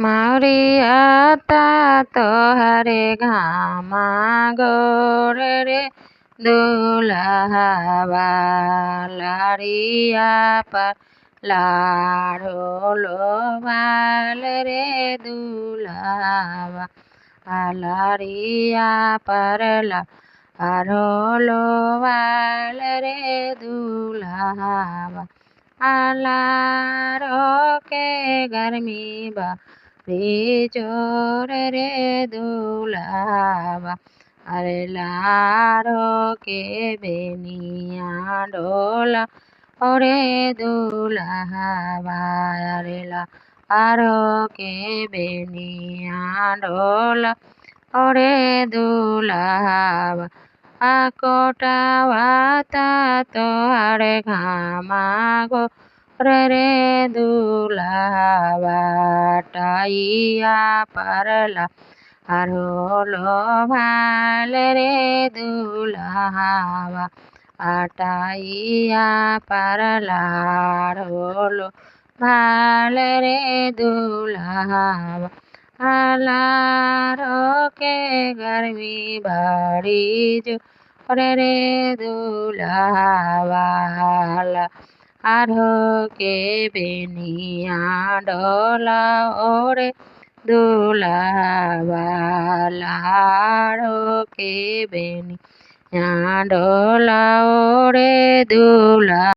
माउरिया तोहरे घामा गोरे रे दुल्हवा लारिया पर लाड़ो लोबाल रे दुल्हवा लारिया पर लाड़ो लोबाल रे दुल्हवा लारो के गर्मी बा रे जोर रे दुल्हवा अरे लारो के बेनिया डोला ओरे दुल्हवा अरे लारो के बेनिया डोला ओरे दुल्हवा कोटावा तोहरे घामा गो रे दुल्हवा टाइया परला लो भाल रे दुल्हवा टाइया परला लो भाल रे दुल्हवा लारो के गर्मी बड़ी जो रे दुल्हवा आरो के बेनिया डोला ओरे दुल्हवा लारो के बेनिया डोला ओरे दुल्हवा।